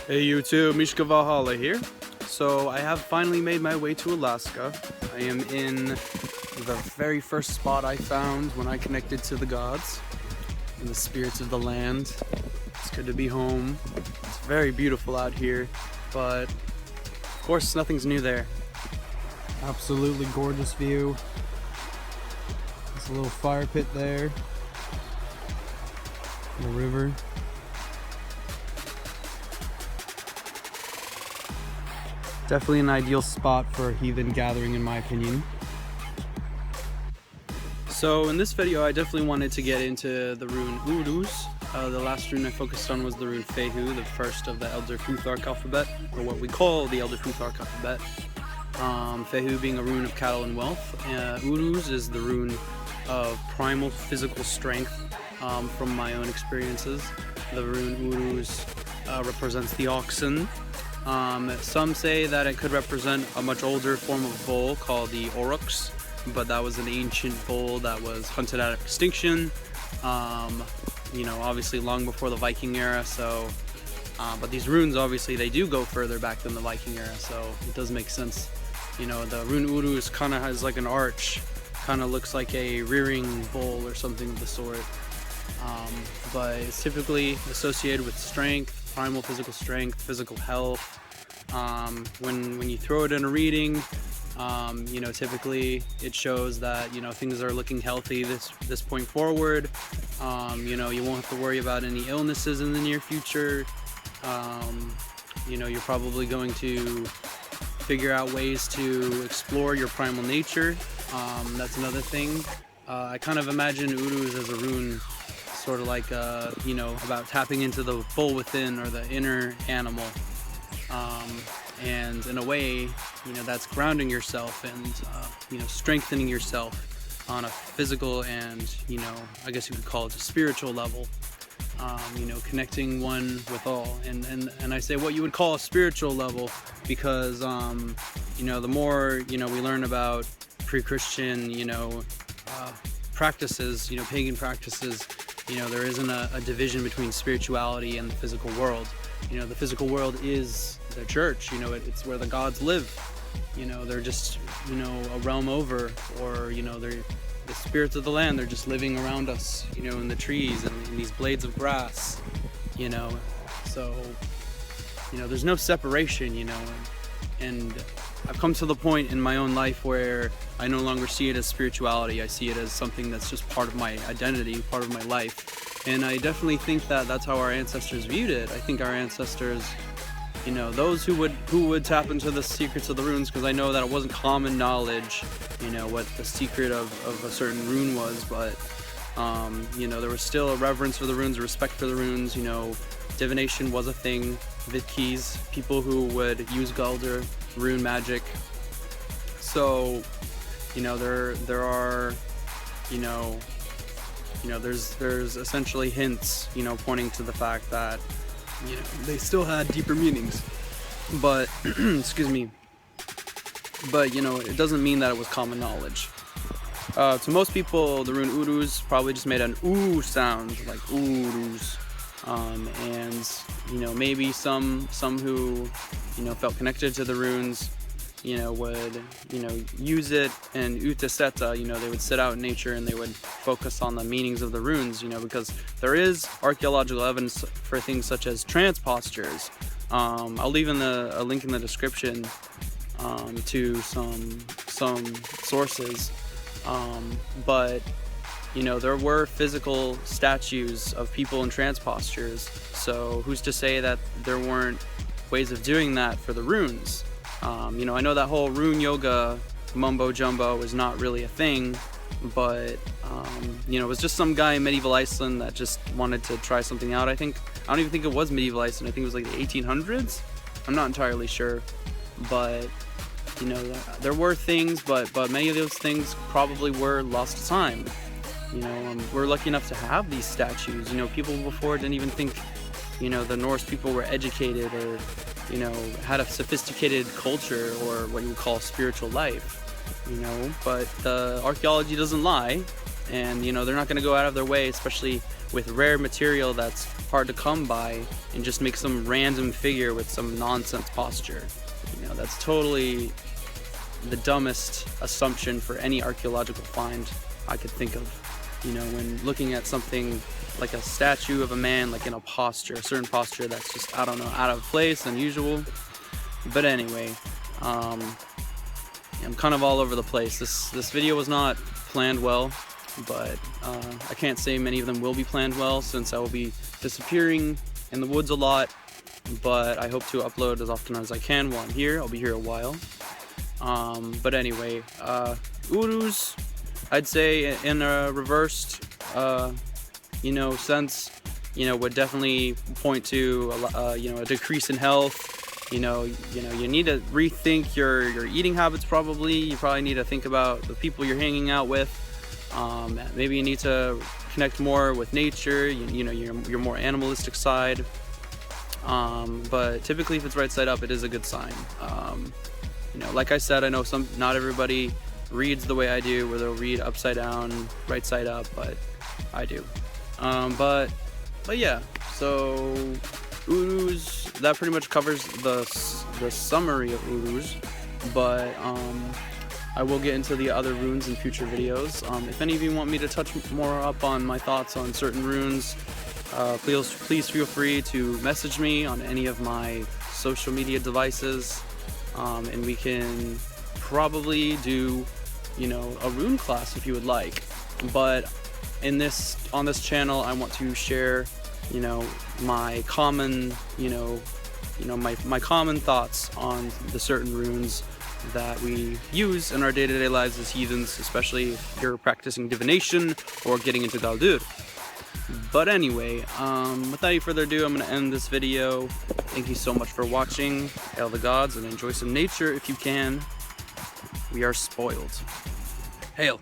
Hey YouTube, Mishka Valhalla here. So I have finally made my way to Alaska. I am in the very first spot I found when I connected to the gods and the spirits of the land. It's good to be home. It's very beautiful out here, but of course nothing's new there. Absolutely gorgeous view. There's a little fire pit there. The river. Definitely an ideal spot for a heathen gathering in my opinion. So in this video I definitely wanted to get into the rune Uruz. The last rune I focused on was the rune Fehu, the first of the Elder Futhark alphabet, or what we call the Elder Futhark alphabet. Fehu being a rune of cattle and wealth. Uruz is the rune of primal physical strength. From my own experiences, the rune Uruz represents the oxen. Some say that it could represent a much older form of bull called the aurochs, but that was an ancient bull that was hunted out of extinction, you know, obviously long before the Viking era. So but these runes, obviously they do go further back than the Viking era, so it does make sense. You know, the rune Uruz kind of has like an arch, kind of looks like a rearing bull or something of the sort, but it's typically associated with strength, primal physical strength, physical health. When you throw it in a reading, you know, typically it shows that, you know, things are looking healthy this point forward. You know, you won't have to worry about any illnesses in the near future. You know, you're probably going to figure out ways to explore your primal nature. That's another thing. I kind of imagine Uruz as a rune sort of like, you know, about tapping into the bull within, or the inner animal. And in a way, you know, that's grounding yourself and, you know, strengthening yourself on a physical and, you know, I guess you could call it a spiritual level. You know, connecting one with all. And I say what you would call a spiritual level because, you know, the more, you know, we learn about pre-Christian, you know, practices, you know, pagan practices, you know, there isn't a division between spirituality and the physical world. You know, the physical world is the church, you know, it's where the gods live. You know, they're just, you know, a realm over, or, you know, they're the spirits of the land, they're just living around us, you know, in the trees and in these blades of grass, you know. So, you know, there's no separation, you know, and I've come to the point in my own life where I no longer see it as spirituality. I see it as something that's just part of my identity, part of my life. And I definitely think that that's how our ancestors viewed it. I think our ancestors, you know, those who would tap into the secrets of the runes, because I know that it wasn't common knowledge, you know, what the secret of a certain rune was, but, you know, there was still a reverence for the runes, a respect for the runes. You know, divination was a thing, Vitkis, people who would use Galder, rune magic. So, you know, there are, you know, there's essentially hints, you know, pointing to the fact that, you know, they still had deeper meanings, but excuse me, but, you know, it doesn't mean that it was common knowledge. To most people, the rune Uruz probably just made an ooh sound, like Uruz. And, you know, maybe some who, you know, felt connected to the runes, you know, would, you know, use it, and utaseta, you know, they would sit out in nature and they would focus on the meanings of the runes, you know, because there is archaeological evidence for things such as trance postures. I'll leave a link in the description to some sources, but, you know, there were physical statues of people in trance postures, so who's to say that there weren't ways of doing that for the runes? You know, I know that whole rune yoga mumbo jumbo is not really a thing, but, you know, it was just some guy in medieval Iceland that just wanted to try something out. I don't even think it was medieval Iceland. I think it was like the 1800s. I'm not entirely sure, but, you know, there were things, but many of those things probably were lost to time. You know, we're lucky enough to have these statues. You know, people before didn't even think, you know, the Norse people were educated or, you know, had a sophisticated culture or what you would call spiritual life, you know, but the archaeology doesn't lie. and you know, they're not going to go out of their way, especially with rare material that's hard to come by, and just make some random figure with some nonsense posture. You know, that's totally the dumbest assumption for any archaeological find I could think of. You know, when looking at something like a statue of a man, like in a posture, a certain posture that's just, I don't know, out of place, unusual. But anyway, I'm kind of all over the place. This video was not planned well, but I can't say many of them will be planned well, since I will be disappearing in the woods a lot. But I hope to upload as often as I can while I'm here. I'll be here a while. But anyway, Uruz, I'd say in a reversed, you know, sense, you know, would definitely point to you know, a decrease in health. You know, you need to rethink your eating habits. Probably, you probably need to think about the people you're hanging out with. Maybe you need to connect more with nature. You know, your more animalistic side. But typically, if it's right side up, it is a good sign. You know, like I said, I know not everybody reads the way I do, where they'll read upside down, right side up, but I do. But yeah, so Uruz, that pretty much covers the summary of Uruz, but I will get into the other runes in future videos. If any of you want me to touch more up on my thoughts on certain runes, please feel free to message me on any of my social media devices, and we can probably do, you know, a rune class if you would like. But on this channel, I want to share, you know, my common, my common thoughts on the certain runes that we use in our day-to-day lives as heathens, especially if you're practicing divination or getting into Galdur. But anyway, without any further ado, I'm going to end this video. Thank you so much for watching. Hail the gods and enjoy some nature if you can. We are spoiled. Hail.